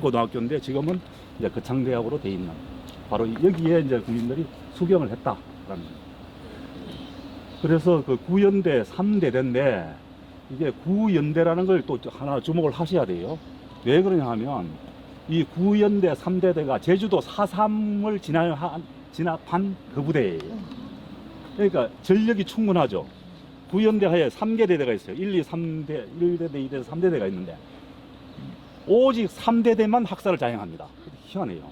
고등학교인데 지금은 이제 거창대학으로 돼 있는 바로 여기에 이제 군인들이 수경을 했다라는 거예요. 그래서 그 구연대 3대대인데 이게 구연대라는 걸 또 하나 주목을 하셔야 돼요. 왜 그러냐 하면 이 구연대 3대대가 제주도 4.3을 진압한 그 부대예요. 그러니까 전력이 충분하죠. 구연대 하에 3개 대대가 있어요. 1, 2, 3대, 1대대, 2대대, 3대대가 있는데 오직 3대대만 학살을 자행합니다. 희한해요.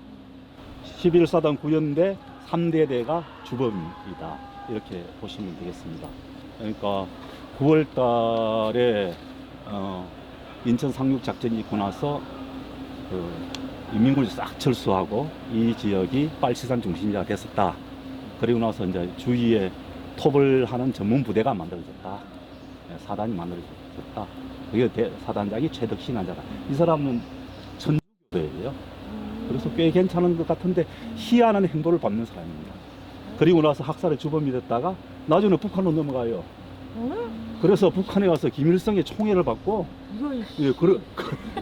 11사단 구연대 3대대가 주범이다. 이렇게 보시면 되겠습니다. 그러니까 9월 달에 인천 상륙 작전이 있고 나서 그 인민군이 싹 철수하고 이 지역이 빨치산 중심지가 됐었다. 그리고 나서 이제 주위에 톱을 하는 전문 부대가 만들어졌다. 사단이 만들어졌다. 그게 사단장이 최덕신환자다. 이 사람은 천주교예요. 그래서 꽤 괜찮은 것 같은데 희한한 행보를 받는 사람입니다. 그리고 나서 학살의 주범이 됐다가 나중에 북한으로 넘어가요. 그래서 북한에 가서 김일성의 총애를 받고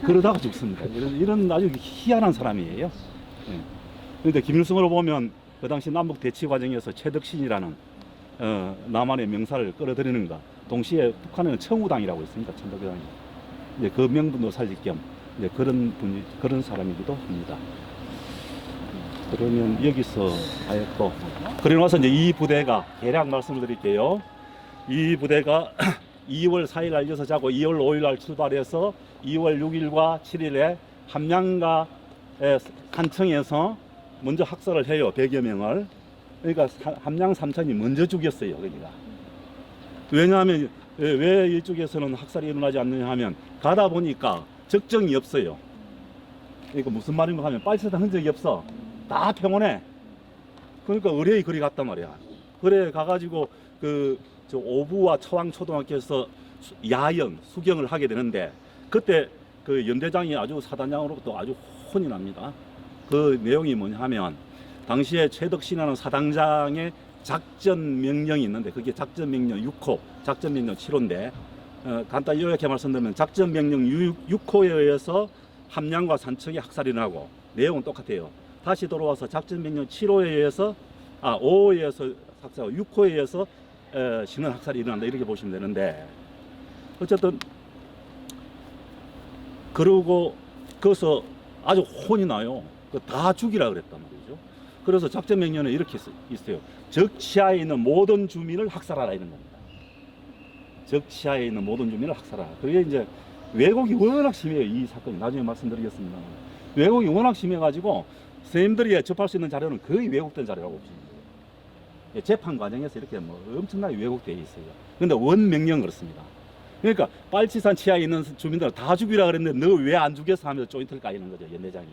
그러다가 죽습니다. 이런 아주 희한한 사람이에요. 그런데 김일성으로 보면 그 당시 남북 대치 과정에서 최덕신이라는 남한의 명사를 끌어들이는 것, 동시에 북한에는 청우당이라고 있습니다. 천도교당이. 이제 그 명분도 살릴 겸 이제 그런 사람이기도 합니다. 그러면 여기서 하였고, 그리고 나서 이제 이 부대가 대략 말씀을 드릴게요. 이 부대가 2월 4일 날 이어서 자고 2월 5일 날 출발해서 2월 6일과 7일에 함양과 간청에서 먼저 학살을 해요. 100여 명을. 그러니까 함양 삼천이 먼저 죽였어요. 그러니까. 왜냐하면 왜 이쪽에서는 학살이 일어나지 않느냐 하면 가다 보니까 적정이 없어요. 그러니까 무슨 말인가 하면 빨치산 흔적이 없어. 다 평온해. 그러니까 의뢰의 거리 갔단 말이야. 그래 가가지고 저 오부와 처왕초등학교에서 야영 수경을 하게 되는데 그때 그 연대장이 아주 사단장으로부터 아주 혼이 납니다. 그 내용이 뭐냐 하면 당시에 최덕신이라는 사단장의 작전 명령이 있는데 그게 작전 명령 6호, 작전 명령 7호인데 간단히 이렇게 말씀드리면 작전 명령 6호에 의해서 함양과 산청이 학살이 나고 내용은 똑같아요. 다시 돌아와서 작전 명령 7호에 의해서 5호에 의해서 학살하고 6호에 의해서 신원 학살이 일어난다 이렇게 보시면 되는데 어쨌든 그러고 거기서 아주 혼이 나요. 다 죽이라 그랬단 말이죠. 그래서 작전 명령에 이렇게 있어요. 적치하에 있는 모든 주민을 학살하라 이런 겁니다. 적치하에 있는 모든 주민을 학살하라. 그게 이제 왜곡이 워낙 심해요. 이 사건이 나중에 말씀드리겠습니다. 왜곡이 워낙 심해가지고 선생님들이 접할 수 있는 자료는 거의 왜곡된 자료라고 보시면 돼요. 재판 과정에서 이렇게 엄청나게 왜곡되어 있어요. 그런데 원명령 그렇습니다. 그러니까 빨치산 치하에 있는 주민들을 다 죽이라 그랬는데 너 왜 안 죽였어 하면서 조인트를 까이는 거죠. 연대장이.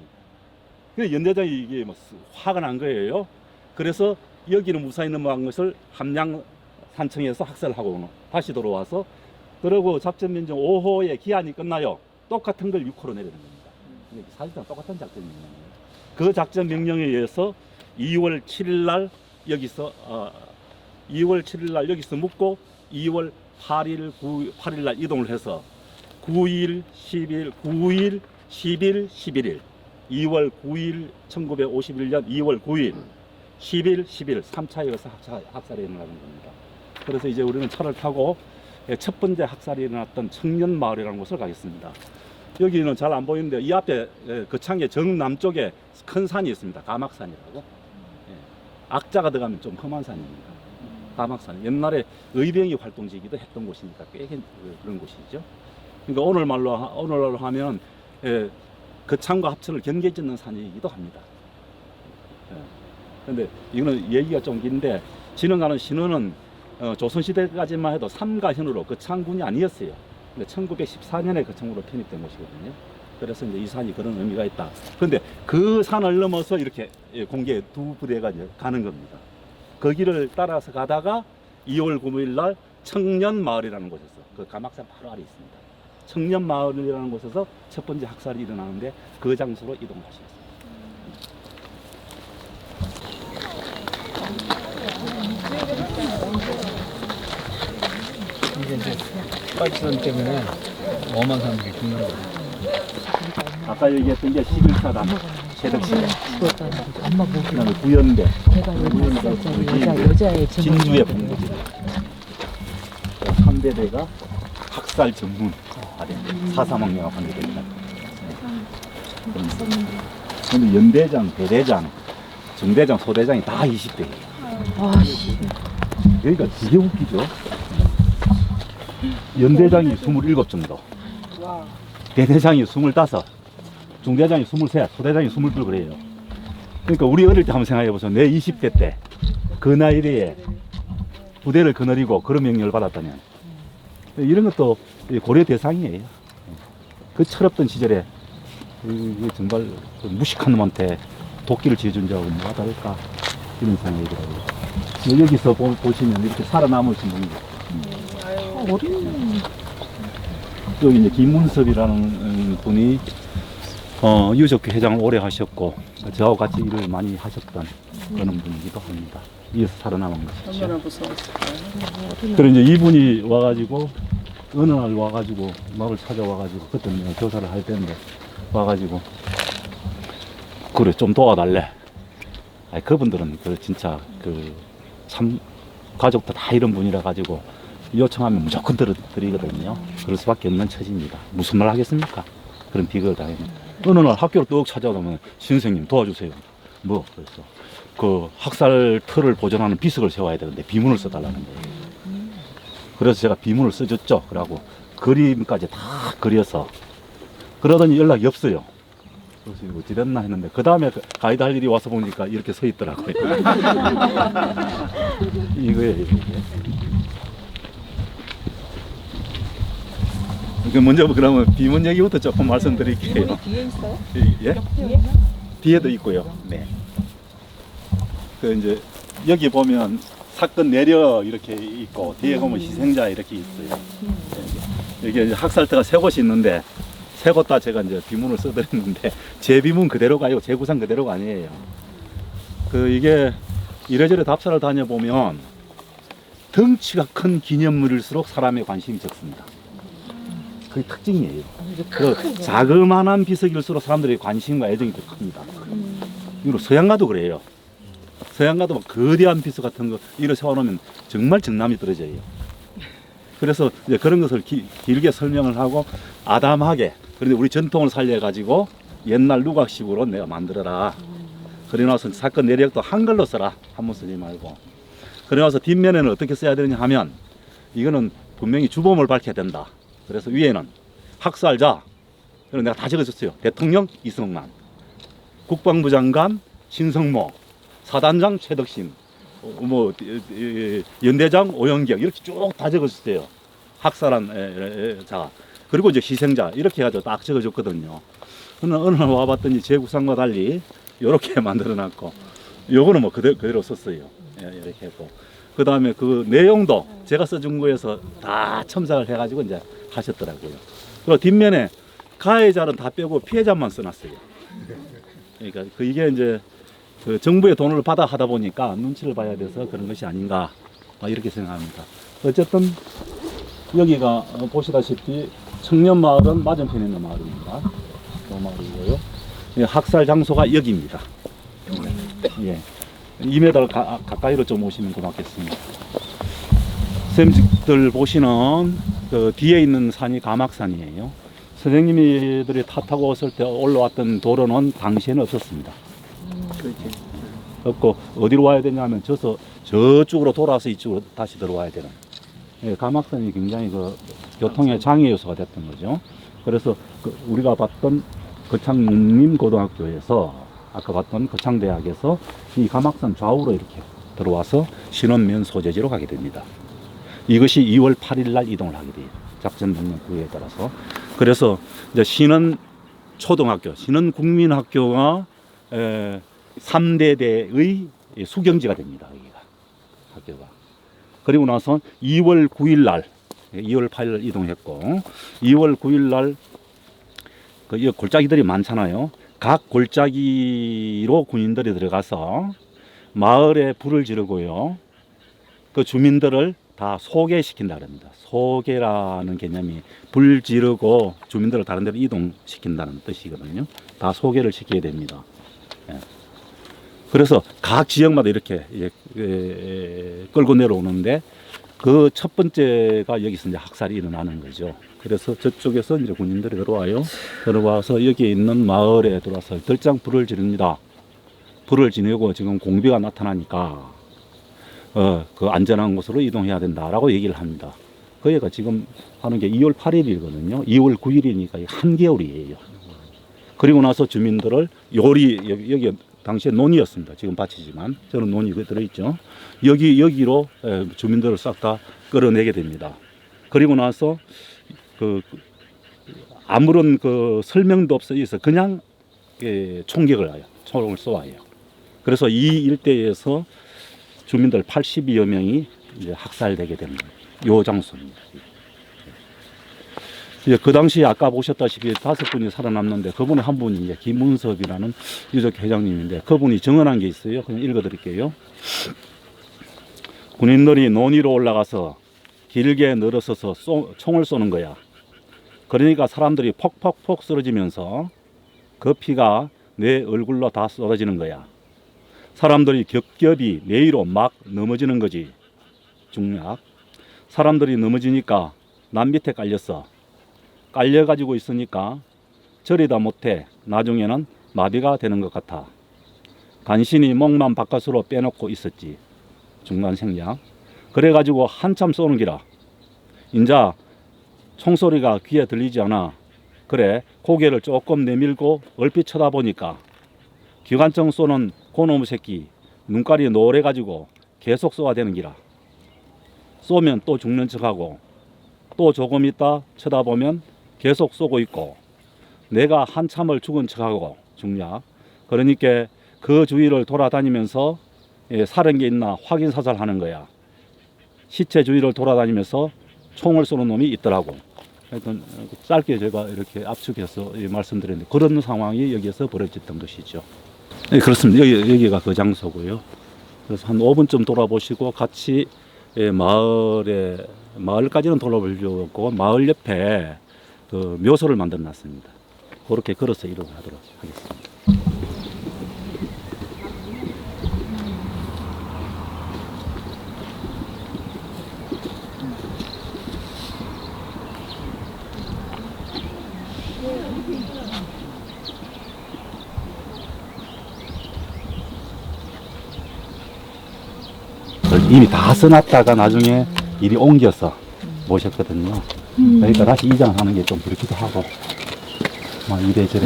그래서 연대장이 이게 화가 난 거예요. 그래서 여기는 무사히 넘어간 것을 함양 산청에서 학살하고 다시 돌아와서 그러고 작전 명령 5호의 기한이 끝나요. 똑같은 걸 6호로 내리는 겁니다. 사실상 똑같은 작전 명령이에요. 그 작전 명령에 의해서 2월 7일 날 여기서 2월 7일 날 여기서 묵고 2월 8일 날 이동을 해서 9일, 10일, 9일, 10일, 11일 2월 9일 1951년 2월 9일 10일, 11일 3차에 의해서 학살이 일어나는 겁니다. 그래서 이제 우리는 차를 타고 첫 번째 학살이 일어났던 청년마을이라는 곳을 가겠습니다. 여기는 잘 안 보이는데 이 앞에 거창의 정남쪽에 큰 산이 있습니다. 가막산이라고. 악자가 들어가면 좀 험한 산입니다. 가막산. 옛날에 의병이 활동지기도 했던 곳이니까 꽤 그런 곳이죠. 그러니까 오늘날로 하면 거창과 합천을 경계짓는 산이기도 합니다. 그런데 이거는 얘기가 좀 긴데 진흥하는 신원은 조선시대까지만 해도 삼가현으로 거창군이 아니었어요. 근데 1914년에 거창으로 편입된 곳이거든요. 그래서 이제 이 산이 그런 의미가 있다. 그런데 그 산을 넘어서 이렇게 공개 두 부대가 이제 가는 겁니다. 그 길을 따라서 가다가 2월 9일 날 청년마을이라는 곳에서 그 가막산 바로 아래 있습니다. 청년마을이라는 곳에서 첫 번째 학살이 일어나는데 그 장소로 이동하시겠습니다. 이게 이제 빨치산 때문에 엄한 사람들이 죽는 거예요. 아까 얘기했던 게 11사단 최덕시, 엄마 보기 그다음에 구연대, 내가 16살짜리 여자의 진주의 본거지. 3대대가 학살 전문 사사망령을 하게 됩니다. 근데 연대장, 대대장, 중대장, 소대장이 다 20대예요. 아씨 그러니까 되게 웃기죠. 연대장이 27 정도, 대대장이 25, 중대장이 23, 소대장이 22 그래요. 그러니까 우리 어릴 때 한번 생각해 보세요. 내 20대 때 그 나이에 부대를 거느리고 그런 명령을 받았다면 이런 것도 고려 대상이에요. 그 철없던 시절에 정말 무식한 놈한테 도끼를 쥐어준 자하고 뭐가 다를까 이런 생각이 들어요. 여기서 보시면 이렇게 살아남으신 분이 어린 여기 이제 김문섭이라는 분이 유적회 회장을 오래 하셨고 저하고 같이 일을 많이 하셨던 그런 분이기도 합니다. 이어서 살아남은 것이죠. 얼마나 무서웠을까요? 그래 이제 이분이 와가지고 어느 날 와가지고 나를 찾아와가지고 그때 내가 교사를 할 때인데 와가지고 그래 좀 도와달래. 아니, 그분들은 그 진짜 그 참 가족도 다 이런 분이라 가지고 요청하면 무조건 드리거든요. 그럴 수밖에 없는 처지입니다. 무슨 말 하겠습니까? 그런 비극을 당했네. 어느 날 학교로 뚝 찾아오면 선생님 도와주세요. 뭐 그래서 그 학살 틀을 보존하는 비석을 세워야 되는데 비문을 써달라는 거예요. 그래서 제가 비문을 써줬죠. 그러고 그림까지 다 그려서 그러더니 연락이 없어요. 그래서 이거 어찌됐나 했는데 그 다음에 가이드 할 일이 와서 보니까 이렇게 서 있더라고요. 이거예요. 이게. 먼저 그러면 비문 얘기부터 조금 말씀드릴게요. 뒤에 있어요? 예? 뒤에? 뒤에도 있고요. 네. 그 이제 여기 보면 사건 내려 이렇게 있고 뒤에 보면 희생자 이렇게 있어요. 여기 이제 학살터가 세 곳이 있는데 세 곳 다 제가 이제 비문을 써드렸는데 제 비문 그대로가 아니고 제 구상 그대로가 아니에요. 그 이게 이래저래 답사를 다녀보면 덩치가 큰 기념물일수록 사람의 관심이 적습니다. 그게 특징이에요. 그 자그마한 비석일수록 사람들의 관심과 애정이 더 큽니다. 이거 서양가도 그래요. 서양가도 막 거대한 비석 같은 거 이렇게 세워놓으면 정말 정남이 떨어져요. 그래서 이제 그런 것을 길게 설명을 하고 아담하게 그런데 우리 전통을 살려가지고 옛날 누각식으로 내가 만들어라. 그래 나서 사건 내력도 한글로 써라. 한문 쓰지 말고. 그래 나서 뒷면에는 어떻게 써야 되느냐 하면 이거는 분명히 주범을 밝혀야 된다. 그래서 위에는 학살자, 그리고 내가 다 적어줬어요. 대통령 이승만, 국방부 장관 신성모, 사단장 최덕신, 뭐 연대장 오영경 이렇게 쭉 다 적어줬어요. 학살한 자, 그리고 이제 희생자 이렇게 해가지고 딱 적어줬거든요. 어느 날 와봤더니 제 구상과 달리 이렇게 만들어놨고, 요거는 뭐 그대로 썼어요. 이렇게 했고, 그 다음에 그 내용도 제가 써준 거에서 다 첨삭을 해가지고 이제 하셨더라고요. 그리고 뒷면에 가해자는 다 빼고 피해자만 써놨어요. 그러니까 이게 이제 그 정부의 돈을 받아 하다 보니까 눈치를 봐야 돼서 그런 것이 아닌가 이렇게 생각합니다. 어쨌든 여기가 보시다시피 청년마을은 맞은편에 있는 마을입니다. 그 마을이고요. 학살 장소가 여기입니다. 예. 2m 가까이로 좀 오시면 고맙겠습니다. 선생님들 보시는 그 뒤에 있는 산이 가막산이에요. 선생님들이 타고 왔을 때 올라왔던 도로는 당시에는 없었습니다. 없고 어디로 와야 되냐면 저쪽으로 돌아서 이쪽으로 다시 들어와야 되는. 예, 가막산이 굉장히 그 교통의 장애 요소가 됐던 거죠. 그래서 우리가 봤던 거창농림고등학교에서 아까 봤던 거창대학에서 이 가막산 좌우로 이렇게 들어와서 신원면 소재지로 가게 됩니다. 이것이 2월 8일 날 이동을 하게 돼요. 작전 명령 구에 따라서. 그래서 이제 신원 초등학교, 신원 국민학교가 3대대의 수경지가 됩니다. 여기가 학교가. 그리고 나서 2월 9일 날, 2월 8일 날 이동했고, 2월 9일 날 그 골짜기들이 많잖아요. 각 골짜기로 군인들이 들어가서 마을에 불을 지르고요. 그 주민들을 다 소개시킨다 그럽니다. 소개라는 개념이 불 지르고 주민들을 다른 데로 이동시킨다는 뜻이거든요. 다 소개를 시켜야 됩니다. 예. 그래서 각 지역마다 이렇게 끌고 내려오는데 그 첫 번째가 여기서 이제 학살이 일어나는 거죠. 그래서 저쪽에서 이제 군인들이 들어와서 여기 있는 마을에 들어와서 덜장 불을 지릅니다. 불을 지르고 지금 공비가 나타나니까 그 안전한 곳으로 이동해야 된다라고 얘기를 합니다. 그 애가 지금 하는 게 2월 8일이거든요. 2월 9일이니까 한겨울이에요. 그리고 나서 주민들을 여기 당시에 논이었습니다. 지금 밭이지만 저는 논이 들어있죠. 여기로 주민들을 싹 다 끌어내게 됩니다. 그리고 나서 아무런 설명도 없어서 그냥 총격을 해요. 총을 쏘아요. 그래서 이 일대에서 주민들 82여 명이 이제 학살되게 됩니다. 요 장소입니다. 이제 그 당시 아까 보셨다시피 5분이 살아남는데 그분의 한 분이 이제 김문섭이라는 유적 회장님인데 그분이 증언한 게 있어요. 그냥 읽어드릴게요. 군인들이 논 위로 올라가서 길게 늘어서서 총을 쏘는 거야. 그러니까 사람들이 폭폭폭 쓰러지면서 그 피가 내 얼굴로 다 쏟아지는 거야. 사람들이 겹겹이 내 위로 막 넘어지는 거지. 중략. 사람들이 넘어지니까 난 밑에 깔렸어. 깔려가지고 있으니까 저리다 못해 나중에는 마비가 되는 것 같아. 간신히 목만 바깥으로 빼놓고 있었지. 중간 생략. 그래가지고 한참 쏘는 기라. 인자 총소리가 귀에 들리지 않아. 그래 고개를 조금 내밀고 얼핏 쳐다보니까 기관총 쏘는 고놈의 새끼 눈깔이 노래가지고 계속 쏘아 되는 기라. 쏘면 또 죽는 척하고 또 조금 있다 쳐다보면 계속 쏘고 있고 내가 한참을 죽은 척하고 중략. 그러니까 그 주위를 돌아다니면서 살은 게 있나 확인 사살하는 거야. 시체 주위를 돌아다니면서 총을 쏘는 놈이 있더라고. 하여튼 짧게 제가 이렇게 압축해서 말씀드렸는데 그런 상황이 여기에서 벌어졌던 것이죠. 네, 그렇습니다. 여기가 그 장소고요. 그래서 한 5분쯤 돌아보시고 같이 마을까지는 돌아보려고 마을 옆에 그 묘소를 만들어 놨습니다. 그렇게 걸어서 이동을 하도록 하겠습니다. 이미 다 써놨다가 나중에 일이 옮겨서 모셨거든요. 그러니까 다시 이장하는 게 좀 그렇기도 하고, 막 이래저래.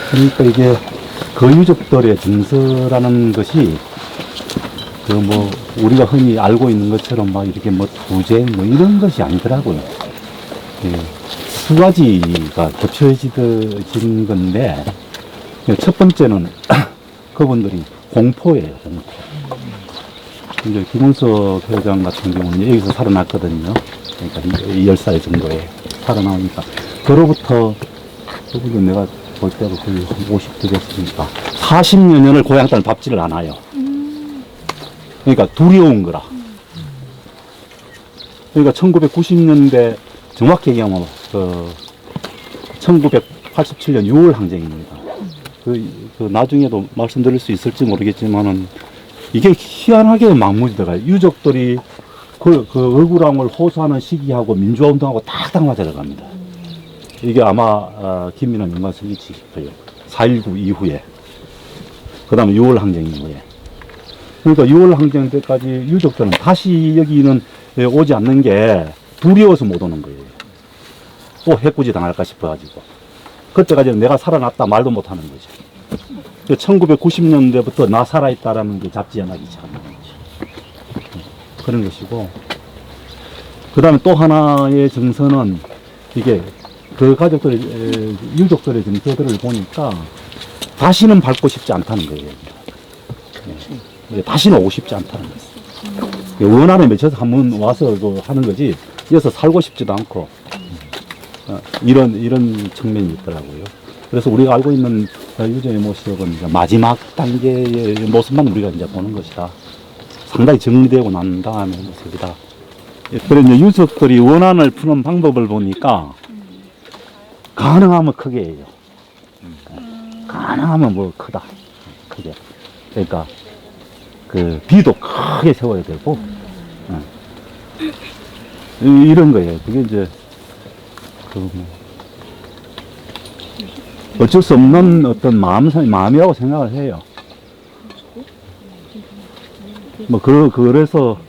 그러니까 이게 그 유족들의 증서라는 것이 우리가 흔히 알고 있는 것처럼 막 이렇게 투쟁 이런 것이 아니더라고요. 두 가지가 겹쳐진 건데, 첫 번째는 그분들이 공포예요, 공포. 이제 김은석 회장 같은 경우는 여기서 살아났거든요. 그러니까 10살 정도에 살아나오니까. 그로부터, 그분은 내가 볼 때도 거의 50대 됐으니까 40여 년을 고향 땅을 밟지를 않아요. 그러니까 두려운 거라. 그러니까 1990년대 정확히 얘기하면 1987년 6월 항쟁입니다. 나중에도 말씀드릴 수 있을지 모르겠지만은 이게 희한하게 맞물리다가 유족들이 그 억울함을 호소하는 시기하고 민주화 운동하고 딱딱 맞아 들어갑니다. 이게 아마 김민환 연관성이 있을 거예요. 4.19 이후에. 그 다음에 6월 항쟁 이후에. 그러니까 6월 항쟁 때까지 유족들은 다시 여기는 오지 않는 게 두려워서 못 오는 거예요. 또 해코지 당할까 싶어가지고. 그때까지는 내가 살아났다 말도 못 하는 거죠. 1990년대부터 나 살아있다라는 게 잡지연하기 시작하는 거죠. 그런 것이고. 그 다음에 또 하나의 정서는 이게 그 가족들의, 유족들의 정서들을 보니까 다시는 밟고 싶지 않다는 거예요. 다시는 오고 싶지 않다는 거예요. 원한에 맺혀서 한번 와서 하는 거지, 여기서 살고 싶지도 않고, 이런 측면이 있더라고요. 그래서 우리가 알고 있는 유저의 모습은 이제 마지막 단계의 모습만 우리가 이제 보는 것이다. 상당히 정리되고 난 다음에 모습이다. 그래 이제 유족들이 원한을 푸는 방법을 보니까 가능하면 크게 해요. 가능하면 뭐 크다. 크게. 그러니까 그 비도 크게 세워야 되고 이런 거예요. 그게 이제 그 뭐 어쩔 수 없는 어떤 마음이라고 생각을 해요. 뭐 그래서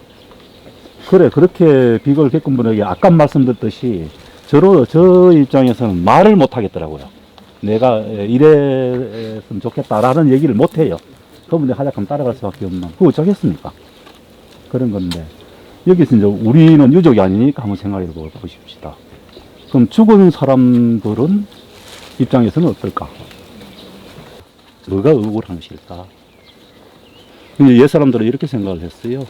그래 그렇게 비극을 겪은 분에게 아까 말씀드렸듯이 저 입장에서는 말을 못 하겠더라고요. 내가 이랬으면 좋겠다라는 얘기를 못 해요. 그분들이 하자하면 따라갈 수밖에 없는. 그거 어쩌겠습니까? 그런 건데 여기서 이제 우리는 유족이 아니니까 한번 생각해 보십시다. 그럼 죽은 사람들은 입장에서는 어떨까? 뭐가 억울한 것일까? 근데 옛 사람들은 이렇게 생각을 했어요.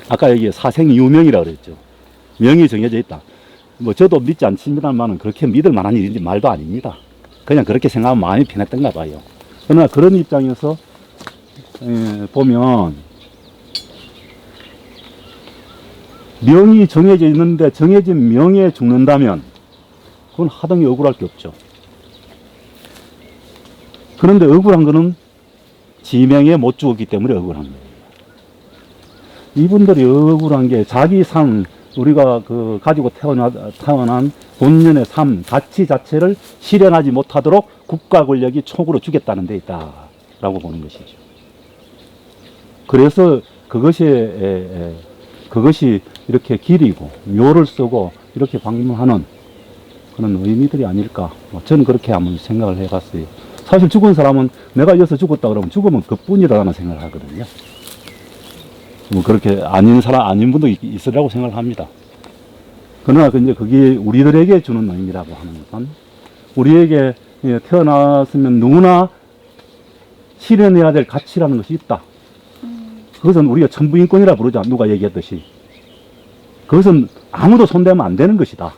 아까 여기 사생유명이라고 그랬죠. 명이 정해져 있다. 뭐 저도 믿지 않습니다만은 그렇게 믿을 만한 일인지 말도 아닙니다. 그냥 그렇게 생각하면 마음이 편했던가 봐요. 그러나 그런 입장에서 보면 명이 정해져 있는데 정해진 명에 죽는다면 그건 하등이 억울할 게 없죠. 그런데 억울한 거는 지명에 못 죽었기 때문에 억울한 거예요. 이분들이 억울한 게 자기 삶, 우리가 그 가지고 태어난 본연의 삶, 가치 자체를 실현하지 못하도록 국가 권력이 촉으로 주겠다는 데 있다라고 보는 것이죠. 그래서 그것이 이렇게 길이고 묘를 쓰고 이렇게 방문하는 그런 의미들이 아닐까. 저는 그렇게 한번 생각을 해봤어요. 사실 죽은 사람은 내가 여기서 죽었다 그러면 죽으면 그뿐이라는 생각을 하거든요. 뭐 그렇게 아닌 분도 있으라고 생각을 합니다. 그러나 이제 그게 우리들에게 주는 의미라고 하는 것은 우리에게 태어났으면 누구나 실현해야 될 가치라는 것이 있다. 그것은 우리가 천부인권이라 부르자. 누가 얘기했듯이. 그것은 아무도 손대면 안 되는 것이다.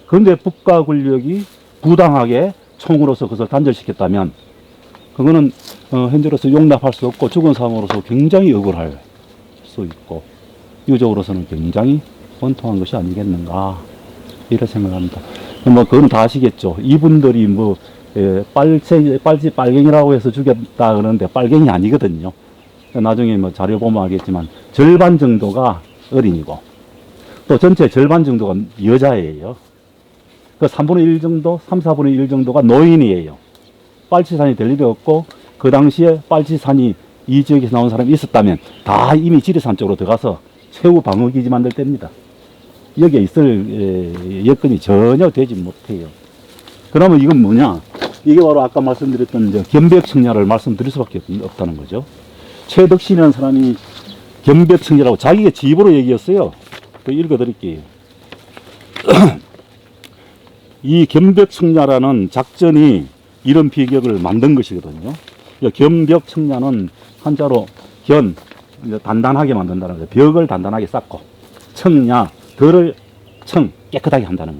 그런데 국가 권력이 부당하게 총으로서 그것을 단절시켰다면 그거는 현재로서 용납할 수 없고 죽은 사람으로서 굉장히 억울할 수 있고 유족으로서는 굉장히 원통한 것이 아니겠는가 이런 생각합니다. 뭐 그건 다 아시겠죠. 이분들이 뭐 빨갱이라고 해서 죽였다 그러는데 빨갱이 아니거든요. 나중에 뭐 자료 보면 알겠지만 절반 정도가 어린이고 또 전체 절반 정도가 여자예요. 그 3분의 1 정도, 4분의 1 정도가 노인이에요. 빨치산이 될 일이 없고 그 당시에 빨치산이 이 지역에서 나온 사람이 있었다면 다 이미 지리산 쪽으로 들어가서 최후 방어기지 만들 때입니다. 여기에 있을 여건이 전혀 되지 못해요. 그러면 이건 뭐냐? 이게 바로 아까 말씀드렸던 견벽청야를 말씀드릴 수밖에 없다는 거죠. 최덕신이라는 사람이 견벽청야라고 자기가 집으로 얘기했어요. 읽어드릴게요. 이 견벽청야라는 작전이 이런 비격을 만든 것이거든요. 견벽청야는 한자로 단단하게 만든다는 거예요. 벽을 단단하게 쌓고 청야, 덜을 깨끗하게 한다는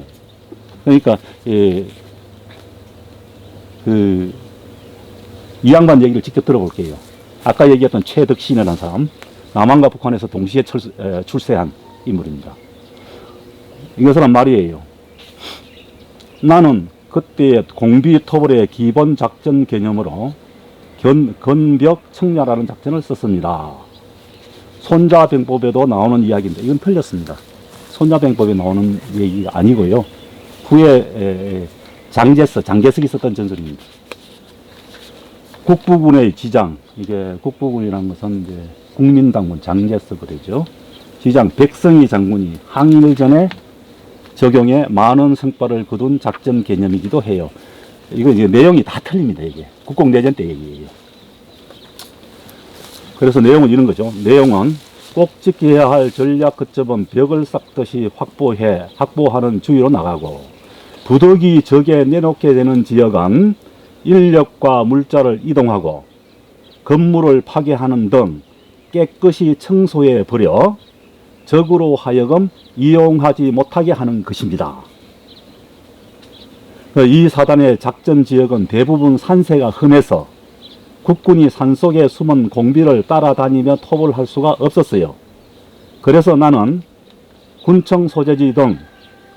거예요. 그러니까 이 양반 얘기를 직접 들어볼게요. 아까 얘기했던 최덕신이라는 사람, 남한과 북한에서 동시에 출세한 인물입니다. 이 사람 말이에요. 나는 그때 공비토벌의 기본 작전 개념으로 건벽청야라는 작전을 썼습니다. 손자병법에도 나오는 이야기인데 이건 틀렸습니다. 손자병법에 나오는 얘기가 아니고요. 후에 장제석이 썼던 전설입니다. 국부군의 지장, 이게 국부군이라는 것은 이제 국민당군 장제석이죠. 지장 백성희 장군이 항일 전에 적용해 많은 성과를 거둔 작전 개념이기도 해요. 이거 이제 내용이 다 틀립니다. 이게 국공내전 때 얘기예요. 그래서 내용은 이런 거죠. 내용은 꼭 지켜야 할 전략 거점은 벽을 쌓듯이 확보하는 주의로 나가고 부득이 적에 내놓게 되는 지역은 인력과 물자를 이동하고 건물을 파괴하는 등 깨끗이 청소해 버려 적으로 하여금 이용하지 못하게 하는 것입니다. 이 사단의 작전 지역은 대부분 산세가 험해서 국군이 산속에 숨은 공비를 따라다니며 토벌을 할 수가 없었어요. 그래서 나는 군청 소재지 등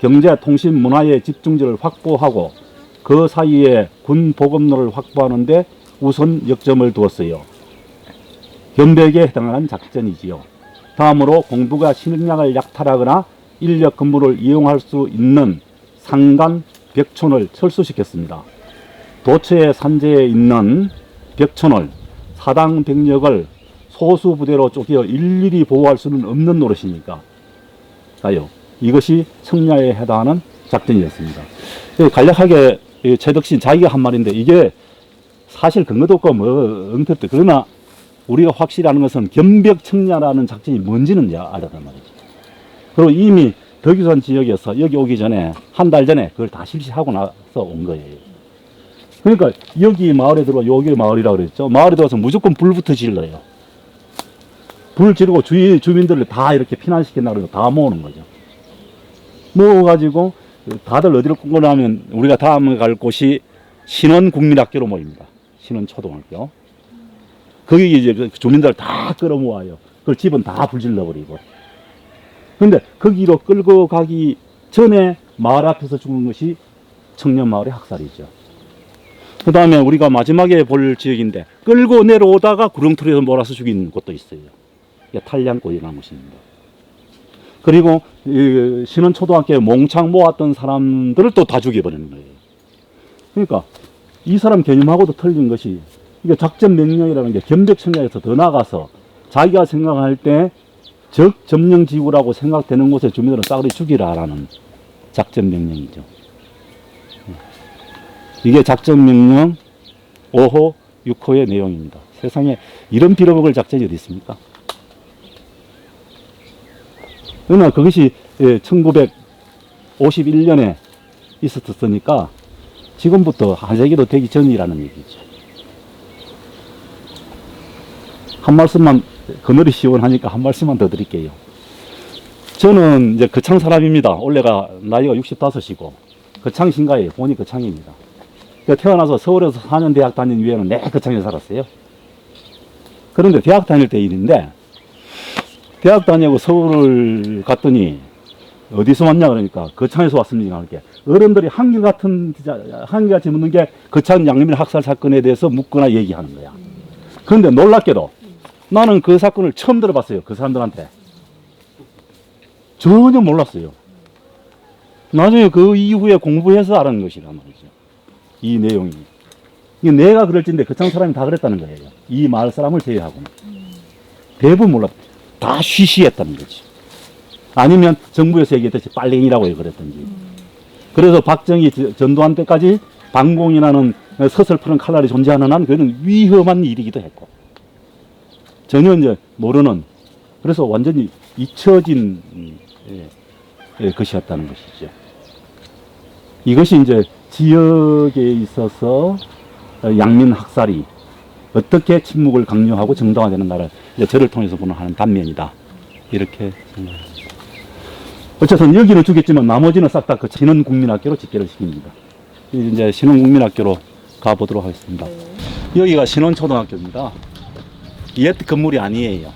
경제, 통신, 문화의 집중지를 확보하고 그 사이에 군 보급로를 확보하는 데 우선 역점을 두었어요. 견백에 해당하는 작전이지요. 다음으로 공부가 식량을 약탈하거나 인력 근무를 이용할 수 있는 상간 벽촌을 철수시켰습니다. 도처의 산재에 있는 벽촌을 사당 병력을 소수 부대로 쪼개어 일일이 보호할 수는 없는 노릇이니까 이것이 청야에 해당하는 작전이었습니다. 간략하게 최덕신 자기가 한 말인데 이게 사실 근거도 없고 뭐 엉터리. 그러나 우리가 확실히 아는 것은 견벽청야라는 작전이 뭔지는 알았단 말이죠. 그리고 이미 덕유산 지역에서 여기 오기 전에 한 달 전에 그걸 다 실시하고 나서 온 거예요. 그러니까 여기 마을에 들어와 여기 마을이라고 그랬죠. 마을에 들어와서 무조건 불부터 질러요. 불 지르고 주위 주민들을 다 이렇게 피난시킨다 그래서 다 모으는 거죠. 모아가지고 다들 어디로 끌고나면 우리가 다음에 갈 곳이 신원국민학교로 모입니다. 신원초등학교. 거기 이제 주민들 다 끌어모아요. 그걸 집은 다 불질러버리고. 근데 거기로 끌고 가기 전에 마을 앞에서 죽은 것이 청년마을의 학살이죠. 그 다음에 우리가 마지막에 볼 지역인데 끌고 내려오다가 구렁텅이에서 몰아서 죽인 곳도 있어요. 이게 탄량고 일어난 것입니다. 그리고 신원초등학교에 몽창 모았던 사람들을 또 다 죽여버리는 거예요. 그러니까 이 사람 개념하고도 틀린 것이 이게 작전 명령이라는 게 견벽청야에서 더 나가서 자기가 생각할 때 적 점령 지구라고 생각되는 곳에 주민들은 싸그리 죽이라라는 작전 명령이죠. 이게 작전 명령 5호, 6호의 내용입니다. 세상에 이런 빌어먹을 작전이 어디 있습니까? 그러나 그것이 1951년에 있었으니까 지금부터 한 세기도 되기 전이라는 얘기죠. 한 말씀만, 그늘이 시원하니까 한 말씀만 더 드릴게요. 저는 이제 거창 사람입니다. 올해가 나이가 65이고, 거창 신가예요. 본이 거창입니다. 태어나서 서울에서 4년 대학 다닌 이후에는 내 거창에 살았어요. 그런데 대학 다닐 때 일인데, 대학 다니고 서울을 갔더니, 어디서 왔냐 그러니까, 거창에서 왔습니다. 이렇게. 어른들이 한결같이 묻는 게 거창 양림일 학살 사건에 대해서 묻거나 얘기하는 거야. 그런데 놀랍게도, 나는 그 사건을 처음 들어봤어요. 그 사람들한테. 전혀 몰랐어요. 나중에 그 이후에 공부해서 알았는 것이란 말이죠. 이 내용이. 이게 내가 그럴진데 거창 사람이 다 그랬다는 거예요. 이 마을 사람을 제외하고는. 대부분 몰랐어요. 다 쉬쉬했다는 거지. 아니면 정부에서 얘기했듯이 빨랭이라고 그랬던지. 그래서 박정희 전두환 때까지 방공이라는 서슬프른 칼날이 존재하는 한 그는 위험한 일이기도 했고. 전혀 이제 모르는, 그래서 완전히 잊혀진 것이었다는 것이죠. 이것이 이제 지역에 있어서 양민 학살이 어떻게 침묵을 강요하고 정당화되는가를 이제 저를 통해서 보는 하는 단면이다. 이렇게 생각합니다. 어쨌든 여기는 죽였지만 나머지는 싹 다 그 신원국민학교로 집계를 시킵니다. 이제 신원국민학교로 가보도록 하겠습니다. 여기가 신원초등학교입니다. 옛 건물이 아니에요.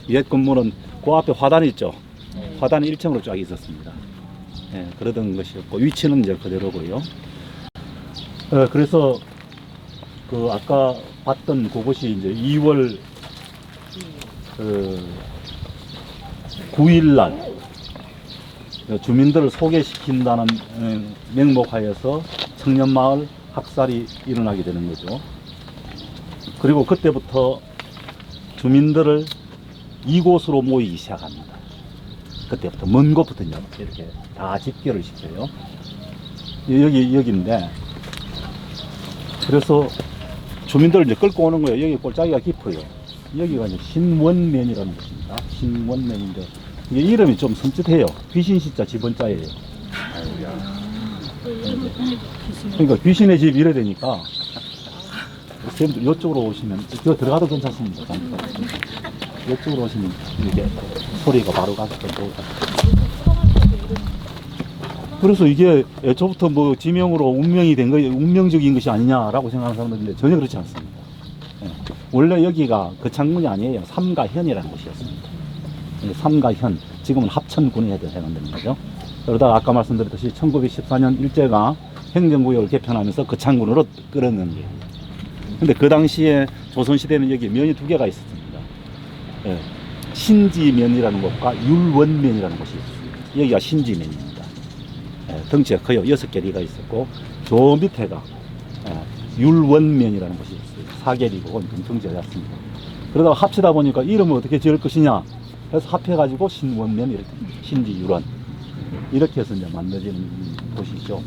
옛 건물은 그 앞에 화단 있죠. 화단이 1층으로 쫙 있었습니다. 그러던 것이었고 위치는 이제 그대로고요. 그래서 그 아까 봤던 그곳이 이제 2월 9일 날 주민들을 소개시킨다는 명목하에서 청년마을 학살이 일어나게 되는 거죠. 그리고 그때부터 주민들을 이곳으로 모이기 시작합니다. 그때부터 먼 곳부터 이렇게 다 집결을 시켜요. 여기인데, 그래서 주민들을 이제 끌고 오는 거예요. 여기 골짜기가 깊어요. 여기가 이제 신원면이라는 곳입니다. 신원면인데, 이게 이름이 좀 섬찟해요. 귀신 시자 집원자예요. 그러니까 귀신의 집 이래 되니까, 이쪽으로 오시면, 이거 들어가도 괜찮습니다. 이쪽으로 오시면 이렇게 소리가 바로 가서 좋을 것 같아요. 그래서 이게 애초부터 뭐 지명으로 운명이 된 거, 운명적인 것이 아니냐라고 생각하는 사람들인데 전혀 그렇지 않습니다. 원래 여기가 거창군이 아니에요. 삼가현이라는 곳이었습니다. 삼가현, 지금은 합천군에 해당되는 거죠. 그러다가 아까 말씀드렸듯이 1914년 일제가 행정구역을 개편하면서 거창군으로 끌어넣은 거예요. 근데 그 당시에 조선시대는 여기 면이 두 개가 있었습니다. 예, 신지면이라는 곳과 율원면이라는 곳이 있었습니다. 여기가 신지면입니다. 예, 덩치가 커요. 6개 리가 있었고, 저 밑에가 율원면이라는 곳이 있어요. 4개 리고 덩치가 작습니다. 그러다가 합치다 보니까 이름을 어떻게 지을 것이냐 해서 합해가지고 신원면, 이렇게 신지율원 이렇게 해서 이제 만들어지는 곳이죠.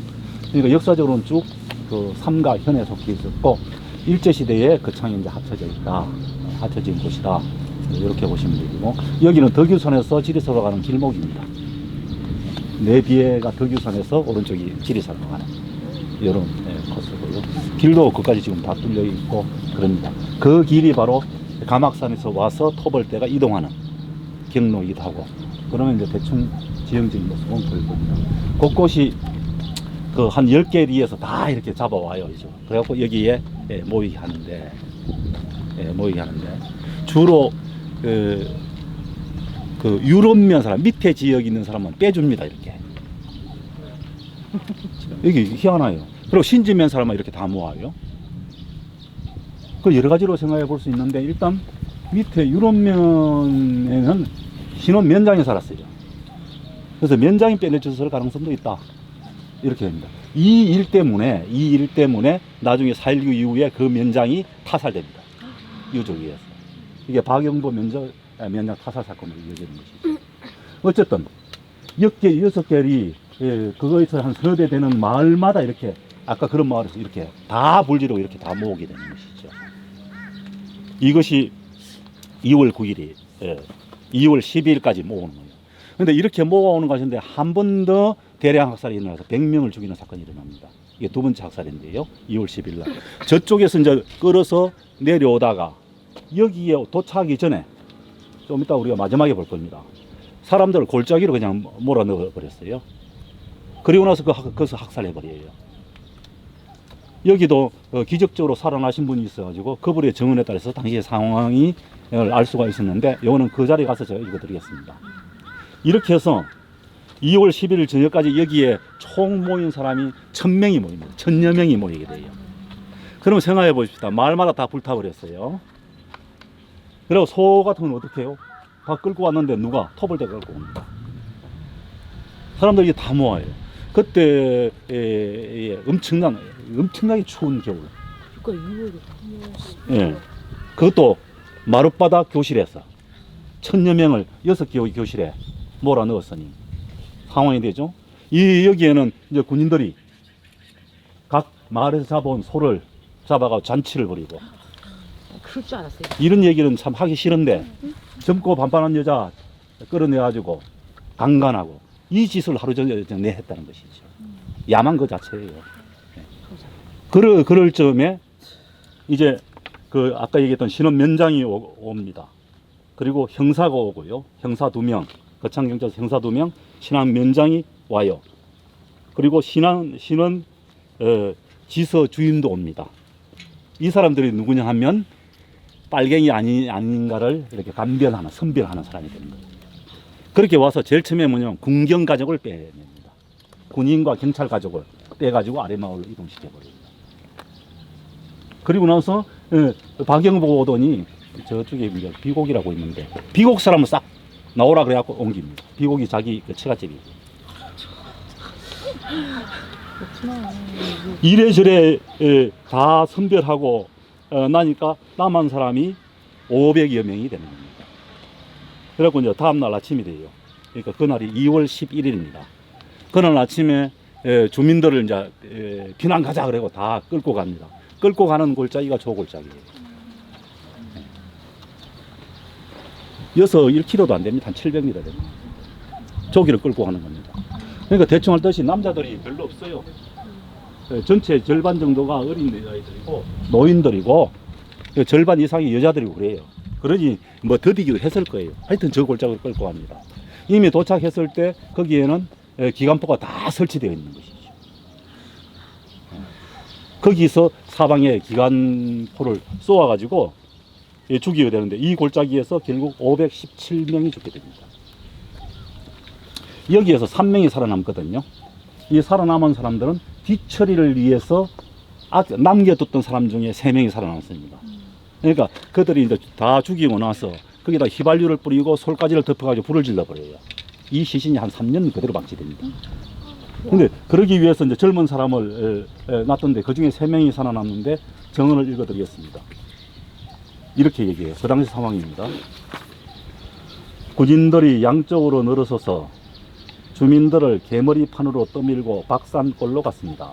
그러니까 역사적으로는 쭉 그 삼가현에 속해 있었고, 일제시대에 거창이 이제 합쳐져 있다, 합쳐진 곳이다, 이렇게 보시면 되고, 여기는 덕유산에서 지리산으로 가는 길목입니다. 내비에가 덕유산에서 오른쪽이 지리산으로 가는 이런 코스고요. 길도 그까지 지금 다 뚫려 있고 그럽니다. 그 길이 바로 가막산에서 와서 토벌대가 이동하는 경로이기도 하고, 그러면 이제 대충 지형적인 모습은 보일 겁니다. 곳곳이 그 한 10개 리에서 다 이렇게 잡아와요. 그래갖고 여기에 모이게 하는데, 주로 그 유럽면 사람, 밑에 지역에 있는 사람은 빼줍니다. 이렇게. 여기 희한해요. 그리고 신지면 사람은 이렇게 다 모아요. 그 여러 가지로 생각해 볼 수 있는데, 일단 밑에 유럽면에는 신원 면장이 살았어요. 그래서 면장이 빼내줬을 가능성도 있다, 이렇게 됩니다. 이 일 때문에 나중에 4.19 이후에 그 면장이 타살됩니다. 유족에 의해서. 이게 박영도 면장 타살 사건으로 이어지는 것이죠. 어쨌든 6개 그거에서 한 3배 되는 마을마다 이렇게, 아까 그런 마을에서 이렇게 다 불지르고 이렇게 다 모으게 되는 것이죠. 이것이 2월 9일이 2월 12일까지 모으는 거예요. 근데 이렇게 모아오는 것인데, 한 번 더 대량 학살이 일어나서 100명을 죽이는 사건이 일어납니다. 이게 두 번째 학살인데요. 2월 10일 날. 저쪽에서 이제 끌어서 내려오다가 여기에 도착하기 전에, 좀 이따 우리가 마지막에 볼 겁니다. 사람들을 골짜기로 그냥 몰아넣어 버렸어요. 그리고 나서 거기서 학살해버려요. 여기도 기적적으로 살아나신 분이 있어가지고 그분의 증언에 따라서 당시의 상황이 알 수가 있었는데, 이거는 그 자리에 가서 제가 읽어드리겠습니다. 이렇게 해서 2월 11일 저녁까지 여기에 총 모인 사람이 1000명이 모입니다. 1000여 명이 모이게 돼요. 그럼 생각해 보십시다. 마을마다 다 불타버렸어요. 그리고 소 같은 건 어떻게 해요? 다 끌고 왔는데 누가? 토벌대 끌고 옵니다. 사람들이 다 모아요. 그때 엄청나게 추운 겨울. 그러니까 2월에 예. 그것도 마룻바닥 교실에서 1000여 명을 6개 교실에 몰아 넣었으니 상황이 되죠. 여기에는 이제 군인들이 각 마을에서 잡아온 소를 잡아가 잔치를 벌이고, 그럴 줄 알았어요. 이런 얘기는 참 하기 싫은데, 젊고 반반한 여자 끌어내가지고 강간하고 이 짓을 하루 전에 했다는 것이죠. 야만 그 자체예요. 그럴 즈음에 이제 그 아까 얘기했던 신원 면장이 옵니다. 그리고 형사가 오고요. 형사 2명, 거창경찰서 형사 2명, 신안 면장이 와요. 그리고 신원 지서 주임도 옵니다. 이 사람들이 누구냐 하면 빨갱이 아닌가를 이렇게 선별하는 사람이 되는 거예요. 그렇게 와서 제일 처음에 뭐냐면 군경 가족을 빼냅니다. 군인과 경찰 가족을 떼가지고 아래 마을로 이동시켜버립니다. 그리고 나서 박영복 오더니 저쪽에 비곡이라고 있는데, 비곡 사람은 싹 나오라 그래갖고 옮깁니다. 비곡이 자기 그 처갓집이. 이래저래 다 선별하고 나니까 남은 사람이 500여 명이 되는 겁니다. 그래갖고 이제 다음날 아침이 돼요. 그러니까 그날이 2월 11일입니다. 그날 아침에 주민들을 이제 피난 가자 그러고 다 끌고 갑니다. 끌고 가는 골짜기가 저 골짜기예요. 여서 1km도 안 됩니다. 한 700m 됩니다. 저기를 끌고 가는 겁니다. 그러니까 대충 할 듯이 남자들이 별로 없어요. 전체 절반 정도가 어린 아이들이고 노인들이고 절반 이상이 여자들이고 그래요. 그러니 뭐 더디기도 했을 거예요. 하여튼 저 골짜기를 끌고 갑니다. 이미 도착했을 때 거기에는 기관포가 다 설치되어 있는 것이죠. 거기서 사방에 기관포를 쏘아가지고 죽이게 되는데 이 골짜기에서 결국 517명이 죽게 됩니다. 여기에서 3명이 살아남거든요. 이 살아남은 사람들은 뒤처리를 위해서 남겨뒀던 사람 중에 3명이 살아남았습니다. 그러니까 그들이 이제 다 죽이고 나서 거기다 휘발유를 뿌리고 솔가지를 덮어가지고 불을 질러버려요. 이 시신이 한 3년 그대로 방치됩니다. 근데 그러기 위해서 이제 젊은 사람을 놨던데 그 중에 3명이 살아남는데 정언을 읽어드리겠습니다. 이렇게 얘기해요. 그 당시 상황입니다. 군인들이 양쪽으로 늘어서서 주민들을 개머리판으로 떠밀고 박산골로 갔습니다.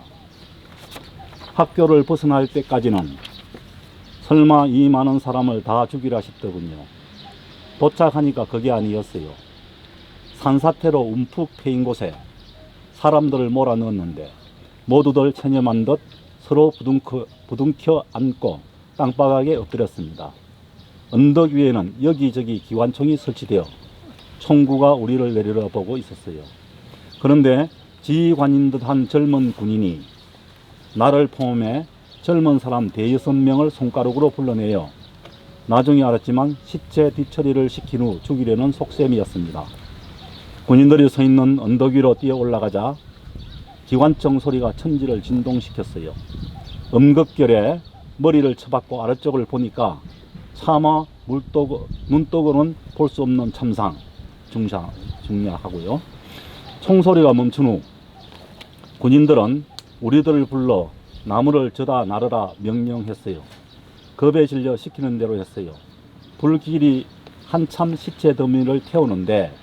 학교를 벗어날 때까지는 설마 이 많은 사람을 다 죽이라 싶더군요. 도착하니까 그게 아니었어요. 산사태로 움푹 패인 곳에 사람들을 몰아넣었는데 모두들 체념한 듯 서로 부둥켜 안고 땅바닥에 엎드렸습니다. 언덕 위에는 여기저기 기관총이 설치되어 총구가 우리를 내려다보고 있었어요. 그런데 지휘관인 듯한 젊은 군인이 나를 포함해 젊은 사람 5~6명을 손가락으로 불러내요. 나중에 알았지만 시체 뒤처리를 시킨 후 죽이려는 속셈이었습니다. 군인들이 서 있는 언덕 위로 뛰어 올라가자 기관총 소리가 천지를 진동시켰어요. 음극결에 머리를 쳐박고 아래쪽을 보니까 차마 눈독으로는 볼 수 없는 참상, 중야하고요. 총소리가 멈춘 후 군인들은 우리들을 불러 나무를 저다 나르라 명령했어요. 겁에 질려 시키는 대로 했어요. 불길이 한참 시체 더미를 태우는데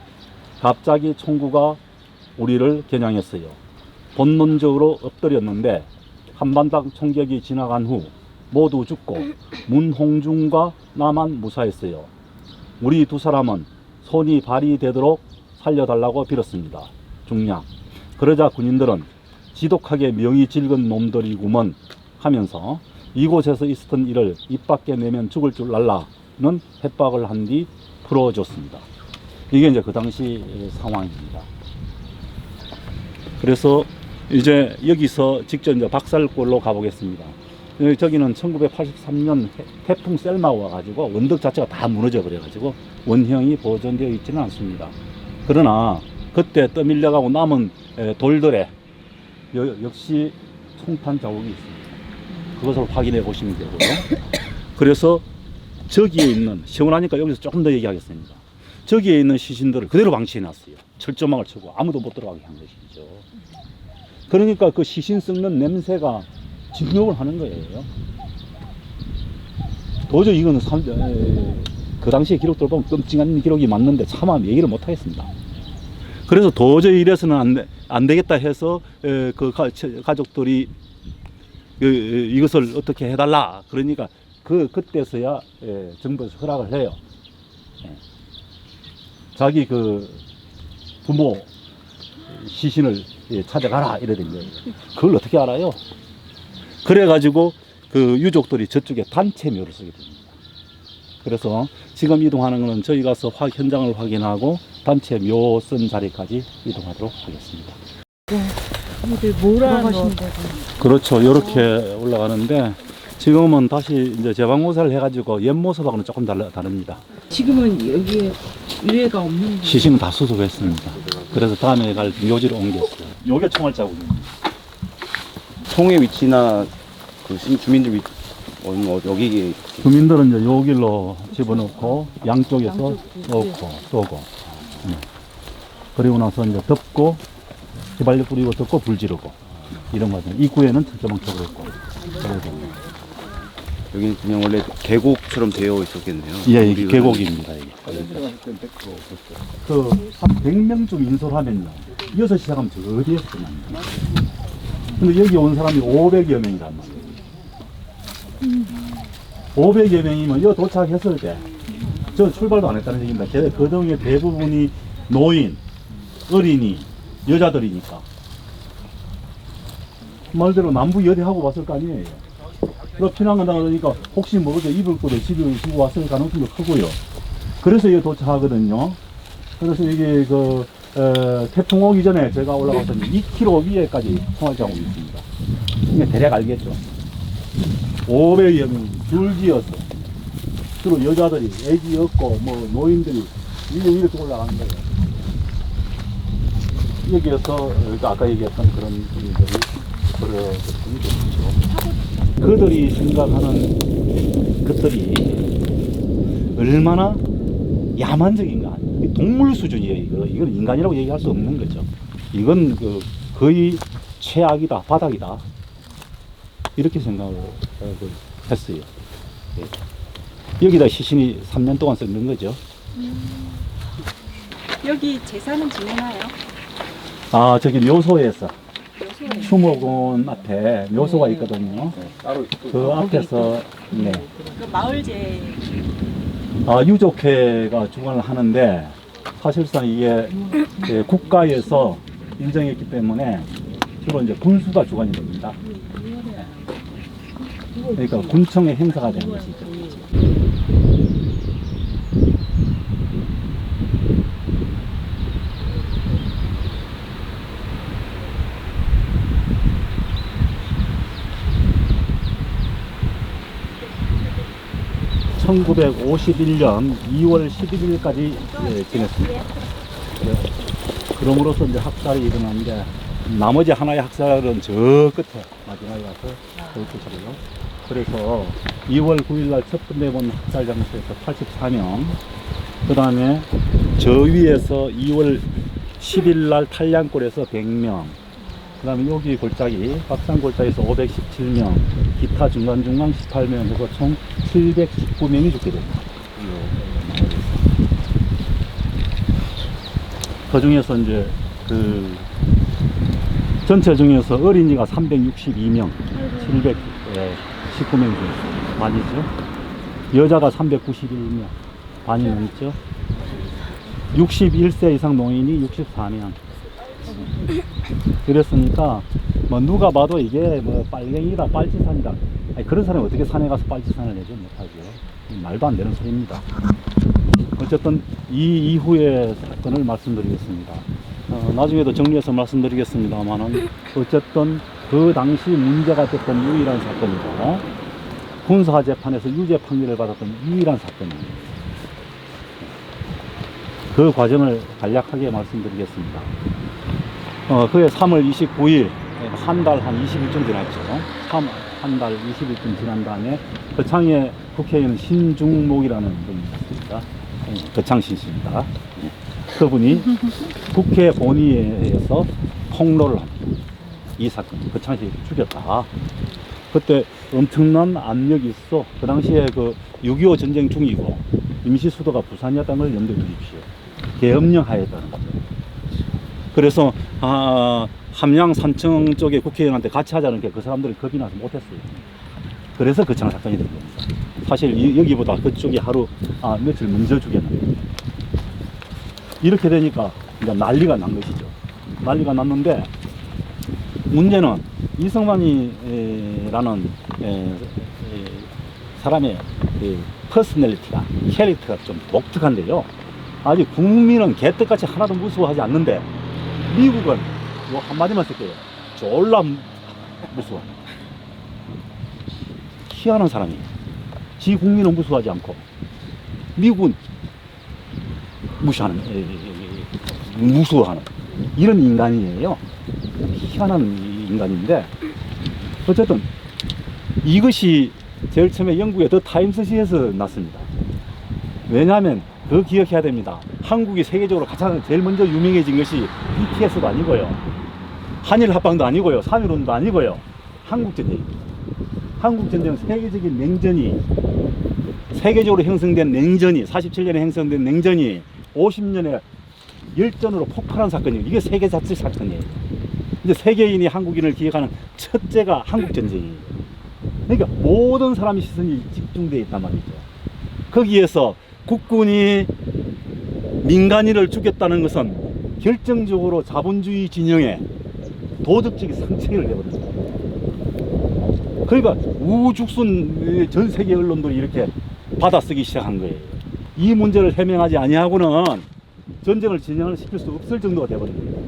갑자기 총구가 우리를 겨냥했어요. 본능적으로 엎드렸는데 한반당 총격이 지나간 후 모두 죽고 문홍중과 나만 무사했어요. 우리 2사람은 손이 발이 되도록 살려달라고 빌었습니다. 중략. 그러자 군인들은 지독하게 명이 질근 놈들이구먼 하면서 이곳에서 있었던 일을 입 밖에 내면 죽을 줄 알라는 협박을 한 뒤 풀어줬습니다. 이게 이제 그 당시 상황입니다. 그래서 이제 여기서 직접 이제 박살골로 가보겠습니다. 저기는 1983년 태풍 셀마가 와가지고 언덕 자체가 다 무너져 버려가지고 원형이 보존되어 있지는 않습니다. 그러나 그때 떠밀려가고 남은 돌들에 역시 총탄 자국이 있습니다. 그것을 확인해 보시면 되고요. 그래서 저기에 있는, 시원하니까 여기서 조금 더 얘기하겠습니다. 저기에 있는 시신들을 그대로 방치해 놨어요. 철조망을 치고 아무도 못 들어가게 한 것이죠. 그러니까 그 시신 썩는 냄새가 진동을 하는 거예요. 도저히 이거는 그 당시의 기록들 보면 끔찍한 기록이 맞는데 차마 얘기를 못 하겠습니다. 그래서 도저히 이래서는 안 되겠다 해서 그 가족들이 이것을 어떻게 해달라 그러니까 그때서야 정부에서 허락을 해요. 자기 그 부모 시신을 찾아가라 이러던 거예요. 그걸 어떻게 알아요? 그래가지고 그 유족들이 저쪽에 단체묘를 쓰게 됩니다. 그래서 지금 이동하는 것은 저희 가서 현장을 확인하고 단체묘 쓴 자리까지 이동하도록 하겠습니다. 이들 몰아가시는 거죠. 그렇죠. 이렇게 올라가는데 지금은 다시 이제 재방모사를 해가지고 옛 모습하고는 조금 다릅니다. 지금은 여기에 유해가 없는 거예요. 시신은 다 수습했습니다. 그래서 다음에 갈 묘지로 옮겼어요. 요게 총알 자국입니다. 총의 위치나 그 주민들 위치 여기 주민들은 이제 요 길로 집어넣고 양쪽에서 넣고 쏘고 그리고 나서 이제 덮고 휘발유 뿌리고 덮고 불 지르고 이런 거죠. 입구에는 철조망 켜고 있고 여기는 그냥 원래 계곡처럼 되어 있었겠네요. 예, 이게 계곡입니다. 이게. 그 한 100명쯤 인솔하면요 6시 시작하면 저 어디에서 끝납니다. 근데 여기 온 사람이 500여 명이란 말이에요. 500여 명이면 여기 도착했을 때, 저 출발도 안 했다는 얘기입니다. 그 중에 대부분이 노인, 어린이, 여자들이니까. 말대로 남부 열애하고 왔을 거 아니에요. 그 피난 간다 그러니까 혹시 모르죠. 입을 거를 집에 주고 왔을 가능성도 크고요. 그래서 여기 도착하거든요. 그래서 이게 태풍 오기 전에 제가 올라가서 2km 위에까지 총알 자국이 있습니다. 이게 대략 알겠죠. 500여 명 줄지어서 주로 여자들이 애기 없고 뭐 노인들이 이렇게 올라가는 거예요. 여기에서 아까 얘기했던 그런 분들이 벌어졌던 것이죠. 그들이 생각하는 것들이 얼마나 야만적인가. 동물 수준이에요. 이건 인간이라고 얘기할 수 없는 거죠. 이건 거의 최악이다, 바닥이다. 이렇게 생각을 했어요. 예. 여기다 시신이 3년 동안 썩는 거죠. 여기 제사는 지내나요? 아, 저기 묘소에서 요새 추모군 앞에 묘소가 있거든요. 따로 그 앞에서 네. 그 마을제 유족회가 주관을 하는데 사실상 이게 국가에서 인정했기 때문에 주로 이제 군수가 주관이 됩니다. 그러니까 군청의 행사가 되는 것이죠. 1951년 2월 11일까지 지냈습니다. 그럼으로써 이제 학살이 일어났는데 나머지 하나의 학살은 저 끝에 마지막에 가서 저 끝이고요. 그래서 2월 9일 날 첫 번째 본 학살 장소에서 84명, 그 다음에 저 위에서 2월 10일 날 탈량골에서 100명, 그 다음에 여기 골짜기, 박산 골짜기에서 517명, 기타 중간중간 18명 해서 총 719명이 죽게 됩니다. 그 중에서 이제 전체 중에서 어린이가 362명, 719명 중에서 반이죠. 여자가 391명, 반이 넘죠. 61세 이상 노인이 64명. 그랬으니까 뭐 누가 봐도 이게 뭐 빨갱이다, 빨치산이다. 아니, 그런 사람이 어떻게 산에 가서 빨치산을 내지 못하죠. 말도 안 되는 소리입니다. 어쨌든 이 이후의 사건을 말씀드리겠습니다. 나중에도 정리해서 말씀드리겠습니다만은 어쨌든 그 당시 문제가 됐던 유일한 사건이고 군사재판에서 유죄 판결을 받았던 유일한 사건입니다. 그 과정을 간략하게 말씀드리겠습니다. 그해 3월 29일 한 달 한 20일쯤 지났죠. 한 달 20일쯤 지난 다음에 거창의 국회의원 신중목이라는 분이 있습니다. 거창신 씨입니다. 그분이 국회 본의회에서 폭로를 합니다. 이 사건, 거창시 죽였다. 그때 엄청난 압력이 있어. 그 당시에 6.25 전쟁 중이고 임시수도가 부산이었다는 걸 염두에 두십시오. 계엄령 하였다는 거죠. 그래서 함양 삼청 쪽에 국회의원한테 같이 하자는 게 그 사람들이 겁이 나서 못했어요. 그래서 거창 사건이 된 겁니다. 사실 여기보다 그쪽이 며칠 먼저 죽였는데 이렇게 되니까 이제 난리가 난 것이죠. 난리가 났는데 문제는 이성만이라는 사람의 퍼스널리티가, 캐릭터가 좀 독특한데요. 아직 국민은 개떡같이 하나도 무서워하지 않는데 미국은 뭐 한마디만 쓸게요. 졸라 무서워. 희한한 사람이에요. 지 국민은 무서워하지 않고 미국은 무서워하는 이런 인간이에요. 희한한 인간인데 어쨌든 이것이 제일 처음에 영국의 더 타임스시에서 났습니다. 왜냐하면 그 기억해야 됩니다. 한국이 세계적으로 가장 제일 먼저 유명해진 것이 BTS도 아니고요, 한일 합방도 아니고요, 3.1운동도 아니고요, 한국전쟁입니다. 한국전쟁은 세계적인 냉전이, 세계적으로 형성된 냉전이, 47년에 형성된 냉전이 50년에 열전으로 폭발한 사건이에요. 이게 세계자치 사건이에요. 이제 세계인이 한국인을 기억하는 첫째가 한국전쟁이에요. 그러니까 모든 사람의 시선이 집중되어 있단 말이죠. 거기에서 국군이 민간인을 죽였다는 것은 결정적으로 자본주의 진영에 도덕적인 상처를 내버립니다. 그러니까 우죽순 전 세계 언론들이 이렇게 받아쓰기 시작한 거예요. 이 문제를 해명하지 아니하고는 전쟁을 진행을 시킬 수 없을 정도가 되어버립니다.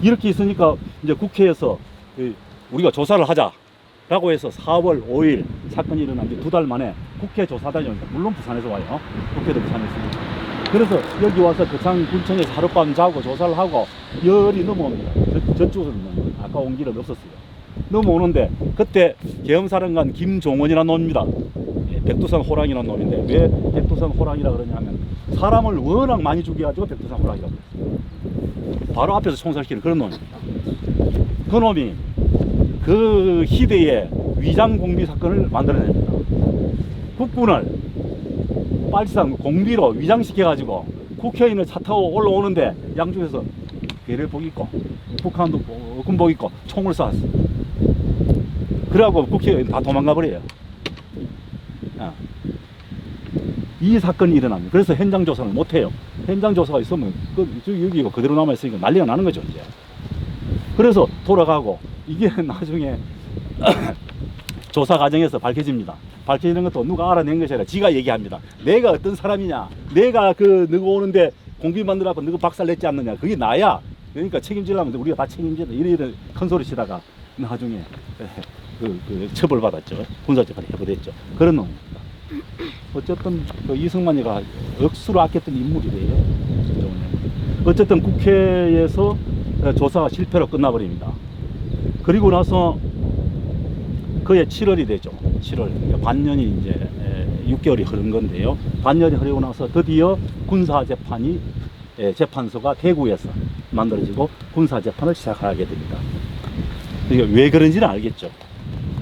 이렇게 있으니까 이제 국회에서 우리가 조사를 하자. 라고 해서 4월 5일 사건이 일어난 지 2달 만에 국회 조사단이 옵니다. 물론 부산에서 와요. 국회도 부산에 있으니까. 그래서 여기 와서 거창군청에서 하룻밤 자고 조사를 하고 열이 넘어옵니다. 저쪽으로는 아까 온 길은 없었어요. 넘어오는데 그때 계엄사령관 김종원이라는 놈입니다. 백두산 호랑이라는 놈인데 왜 백두산 호랑이라 그러냐면 사람을 워낙 많이 죽여가지고 백두산 호랑이라고 그랬어요. 바로 앞에서 총살시키는 그런 놈입니다. 그 놈이 그 희대의 위장 공비 사건을 만들어냅니다. 국군을 빨상 공비로 위장시켜가지고 국회의원을 차 타고 올라오는데 양쪽에서 괴뢰복 입고 북한도 군복 입고 총을 쐈어. 그래갖고 국회의원 다 도망가 버려요. 이 사건이 일어납니다. 그래서 현장 조사를 못해요. 현장 조사가 있으면 여기가 그대로 남아있으니까 난리가 나는 거죠 이제. 그래서 돌아가고 이게 나중에 조사 과정에서 밝혀집니다. 밝혀지는 것도 누가 알아낸 것이 아니라 지가 얘기합니다. 내가 어떤 사람이냐, 내가 누구 오는데 공비 만들어갖고 누구 박살냈지 않느냐, 그게 나야. 그러니까 책임지려면 우리가 다 책임지다. 이런 큰 소리 치다가 나중에 처벌받았죠. 군사재판에 해부됐죠. 그런 놈입니다. 어쨌든 이승만이가 억수로 아꼈던 인물이래요. 어쨌든 국회에서 조사가 실패로 끝나버립니다. 그리고 나서 그해 7월이 되죠. 7월. 그러니까 반년이 이제 6개월이 흐른 건데요. 반년이 흐르고 나서 드디어 군사재판이 재판소가 대구에서 만들어지고 군사재판을 시작하게 됩니다. 이게 왜 그런지는 알겠죠.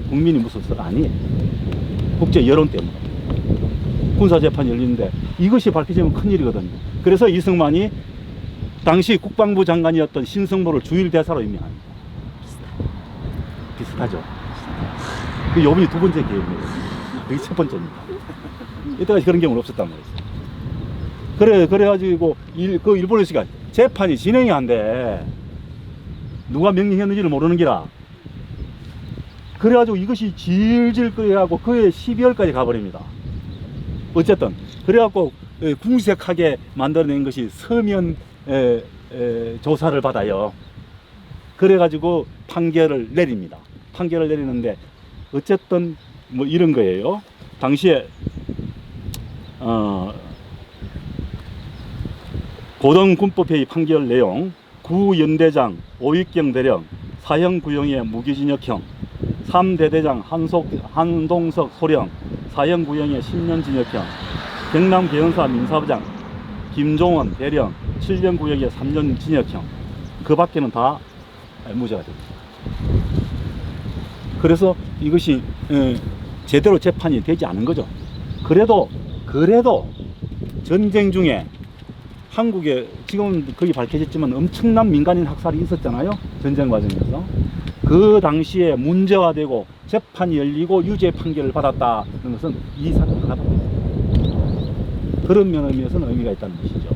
국민이 무섭서가 아니에요. 국제 여론 때문에. 군사재판이 열리는데 이것이 밝혀지면 큰일이거든요. 그래서 이승만이 당시 국방부 장관이었던 신승모를 주일대사로 임명합니다. 비슷하죠. 그 요번이 두 번째 계획이에요. 그게 첫 번째입니다. 이때까지 그런 경우는 없었단 말이에요. 그래가지고 그 일본에서 재판이 진행이 안 돼. 누가 명령했는지를 모르는 기라. 그래가지고 이것이 질질 끓여가고 그해 12월까지 가버립니다. 어쨌든 그래갖고 궁색하게 만들어낸 것이 서면 조사를 받아요. 그래가지고 판결을 내립니다. 판결을 내리는데 어쨌든 뭐 이런 거예요. 당시에 고등군법회의 판결 내용, 구연대장 오익경 대령 사형 구형의 무기징역형, 3대대장 한동석 소령 사형 구형의 10년 징역형, 경남 계엄사 민사부장 김종원 대령 7년 구형의 3년 징역형, 그 밖에는 다 무죄가 됩니다. 그래서 이것이 제대로 재판이 되지 않은 거죠. 그래도 전쟁 중에 한국에 지금은 거의 밝혀졌지만 엄청난 민간인 학살이 있었잖아요. 전쟁 과정에서. 그 당시에 문제가 되고 재판이 열리고 유죄 판결을 받았다는 것은 이 사건 하나밖에 없습니다. 그런 면에서는 의미가 있다는 것이죠.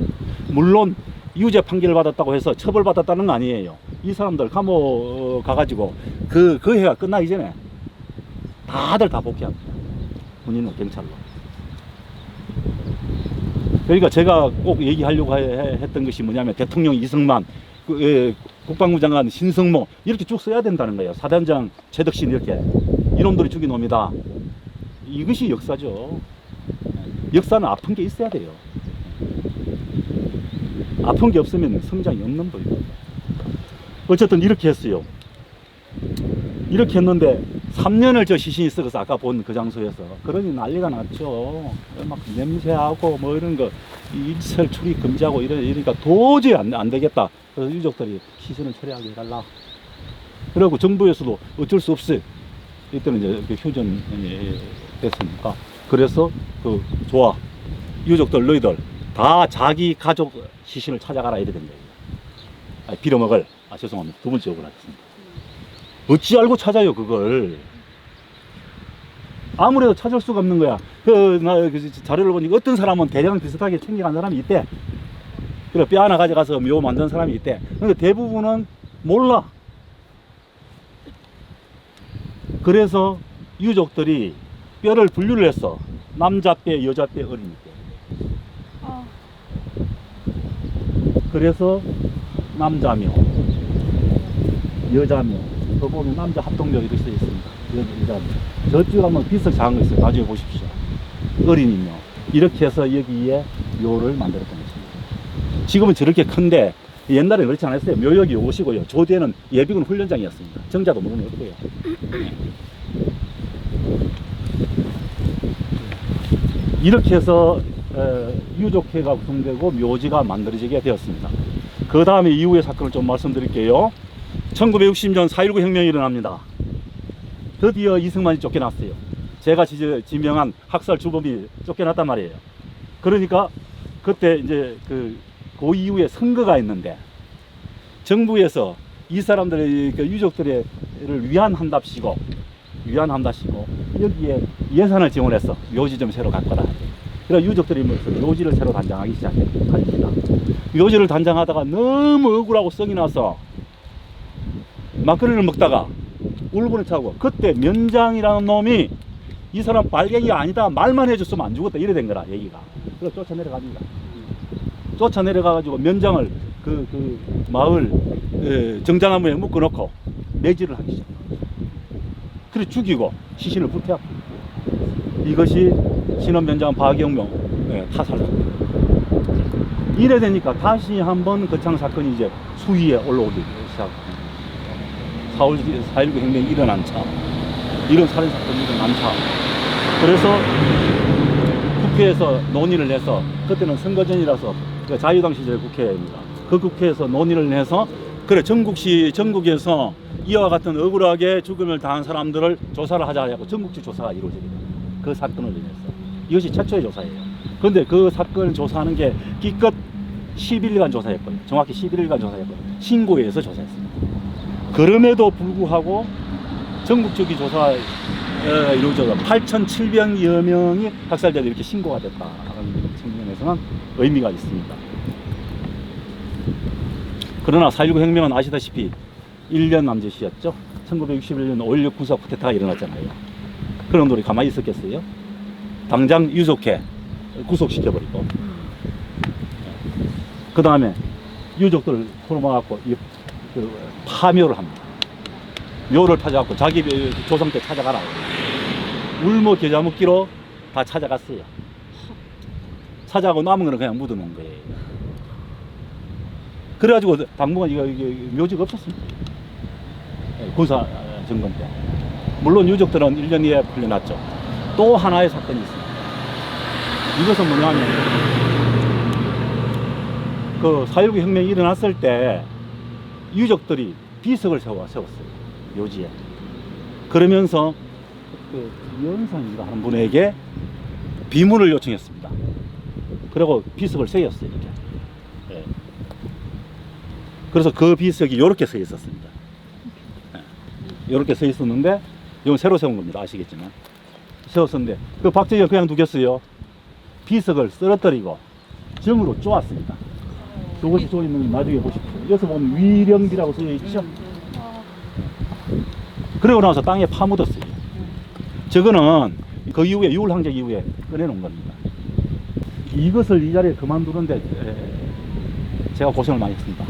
물론 유죄 판결을 받았다고 해서 처벌받았다는 건 아니에요. 이 사람들 감옥 가가지고 그 해가 끝나기 전에 다들 다 복귀합니다. 군인은 경찰로. 그러니까 제가 꼭 얘기하려고 했던 것이 뭐냐면 대통령 이승만, 국방부 장관 신승모 이렇게 쭉 써야 된다는 거예요. 사단장 최덕신 이렇게 이놈들이 죽인 놈이다. 이것이 역사죠. 역사는 아픈 게 있어야 돼요. 아픈 게 없으면 성장이 없는 거예요. 어쨌든 이렇게 했어요. 이렇게 했는데 3년을 저 시신이 썩어서 아까 본 그 장소에서 그러니 난리가 났죠. 막 냄새하고 뭐 이런 거 일설 출입 금지하고 이러니까 도저히 안 되겠다. 그래서 유족들이 시신을 처리하게 해달라. 그리고 정부에서도 어쩔 수 없어요. 이때는 이제 휴전 됐으니까. 그래서 좋아. 유족들 너희들 다 자기 가족 시신을 찾아가라 이래 된 거예요. 빌어먹을. 죄송합니다. 두 번째 욕을 하겠습니다. 어찌 알고 찾아요 그걸. 아무래도 찾을 수가 없는 거야. 자료를 보니까 어떤 사람은 대량 비슷하게 챙겨간 사람이 있대. 그래 뼈 하나 가져가서 묘 만든 사람이 있대. 근데 대부분은 몰라. 그래서 유족들이 뼈를 분류를 했어. 남자 뼈, 여자 뼈, 어린이 뼈. 그래서 남자묘, 여자묘. 그 보면 남자 합동묘 이렇게 써 있습니다. 저쪽 한번 비석 작은 거 있어요. 나중에 보십시오. 어린이묘. 이렇게 해서 여기에 묘를 만들었던 것입니다. 지금은 저렇게 큰데 옛날에 그렇지 않았어요. 묘역이 오시고요. 조대는 예비군 훈련장이었습니다. 정자도 물론 없고요. 이렇게 해서 유족회가 구성되고 묘지가 만들어지게 되었습니다. 그 다음에 이후의 사건을 좀 말씀드릴게요. 1960년 4.19 혁명이 일어납니다. 드디어 이승만이 쫓겨났어요. 제가 지명한 학살 주범이 쫓겨났단 말이에요. 그러니까 그때 이제 그 이후에 선거가 있는데 정부에서 이 사람들의 그 유족들을 위안한답시고 여기에 예산을 지원해서 묘지 좀 새로 갖거라. 그래서 유족들이 묘지를 새로 단장하기 시작합니다. 묘지를 단장하다가 너무 억울하고 성이 나서 막걸리를 먹다가 울분을 차고 그때 면장이라는 놈이 이 사람 빨갱이가 아니다 말만 해줬으면 안 죽었다 이래 된 거라 얘기가. 그래서 쫓아내려갑니다. 쫓아내려가가지고 면장을 그 마을 정장나무에 묶어놓고 매질을 하기 시작합니다. 그래 죽이고 시신을 불태웁니다. 이것이 신원면장 박영명 타살 사건. 이래 되니까 다시 한번 거창 사건이 이제 수위에 올라오기 시작합니다. 4.19 혁명이 일어난 차, 이런 살인 사건이 일어난 차. 그래서 국회에서 논의를 해서 그때는 선거 전이라서 자유당 시절 국회입니다. 그 국회에서 논의를 해서 그래 전국에서 이와 같은 억울하게 죽음을 당한 사람들을 조사를 하자 하고 전국지 조사가 이루어지게 됩니다. 그 사건을 인해서 이것이 최초의 조사예요. 그런데 그 사건을 조사하는 게 기껏 11일간 조사했거든요. 정확히 11일간 조사했거든요. 신고에 의해서 조사했습니다. 그럼에도 불구하고 전국적인 조사가 이루어져서 8,700여 명이 학살자들이 이렇게 신고가 됐다는 측면에서는 의미가 있습니다. 그러나 4.19 혁명은 아시다시피 1년 남짓이었죠. 1961년 5.16 군사 쿠데타가 일어났잖아요. 그런 놈들이 가만히 있었겠어요? 당장 유족회 구속시켜버리고 그 다음에 유족들을 풀어막고 파묘를 합니다. 묘를 찾아갖고 자기 조상 때 찾아가라. 울모 겨자 먹기로 다 찾아갔어요. 찾아가고 남은 거는 그냥 묻어놓은 거예요. 그래가지고 당분간 이게 묘지가 없었습니다. 군사 정권 때. 물론 유족들은 1년 이내에 풀려났죠. 또 하나의 사건이 있습니다. 이것은 뭐냐면 그 4.19 혁명이 일어났을 때 유족들이 비석을 세웠어요. 묘지에. 그러면서 그 연상이가 하는 분에게 비문을 요청했습니다. 그리고 비석을 세웠어요. 이렇게. 네. 그래서 그 비석이 이렇게 서 있었습니다. 이렇게 서 있었는데 이건 새로 세운 겁니다. 아시겠지만 세웠었는데 그 박정희가 그냥 두겠어요. 비석을 쓰러뜨리고 정으로 쪼았습니다. 이것이 써 있는 나중에 보십시오. 여기서 보면 위령비라고 써 있죠. 그러고 나서 땅에 파묻었어요. 저거는 그 이후에 6월 항쟁 이후에 꺼내놓은 겁니다. 이것을 이 자리에 그만두는데 제가 고생을 많이 했습니다.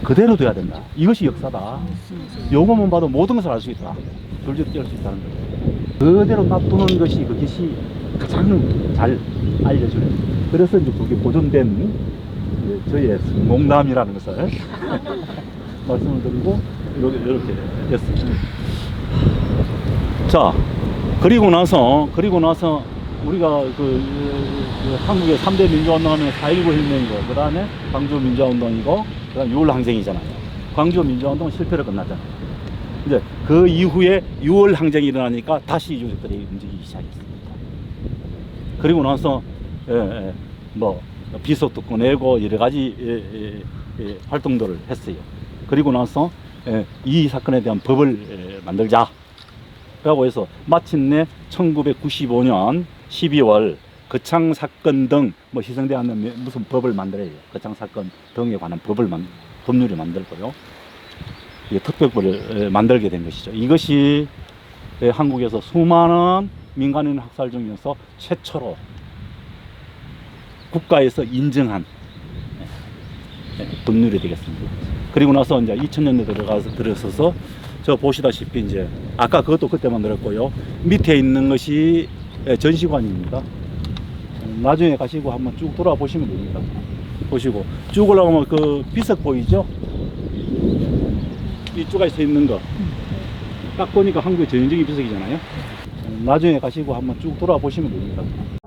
그대로 돼야 된다. 이것이 역사다. 요것만 봐도 모든 것을 알 수 있다. 줄줄이 뗄 수 있다는 거예요. 그대로 놔두는 것이 그것이 가장 잘 알려주는. 그래서 이제 그게 보존된 저의 성공담이라는 것을 말씀을 드리고 이렇게 됐습니다. 자, 그리고 나서 우리가 한국의 3대 민주화운동하면 4.19 혁명이고 그 다음에 광주 민주화운동이고 그 다음에 6월 항쟁이잖아요. 광주 민주화운동은 실패로 끝났잖아요. 이제 그 이후에 6월 항쟁이 일어나니까 다시 유족들이 움직이기 시작했습니다. 그리고 나서 뭐 비석도 꺼내고 여러 가지 활동들을 했어요. 그리고 나서 이 사건에 대한 법을 만들자 라고 해서 마침내 1995년 12월 거창 사건 등 뭐 희생되었는 무슨 법을 만들어요. 거창 사건 등에 관한 법률을 만들고요. 특별법을 만들게 된 것이죠. 이것이 한국에서 수많은 민간인 학살 중에서 최초로 국가에서 인정한 법률이 되겠습니다. 그리고 나서 이제 2000년대 들어서서 저 보시다시피 이제 아까 그것도 그때 만들었고요. 밑에 있는 것이 전시관입니다. 나중에 가시고 한번 쭉 돌아보시면 됩니다. 보시고 쭉 올라가면 그 비석 보이죠? 이쪽에 서 있는 거. 딱 보니까 한국의 전형적인 비석이잖아요. 나중에 가시고 한번 쭉 돌아보시면 됩니다.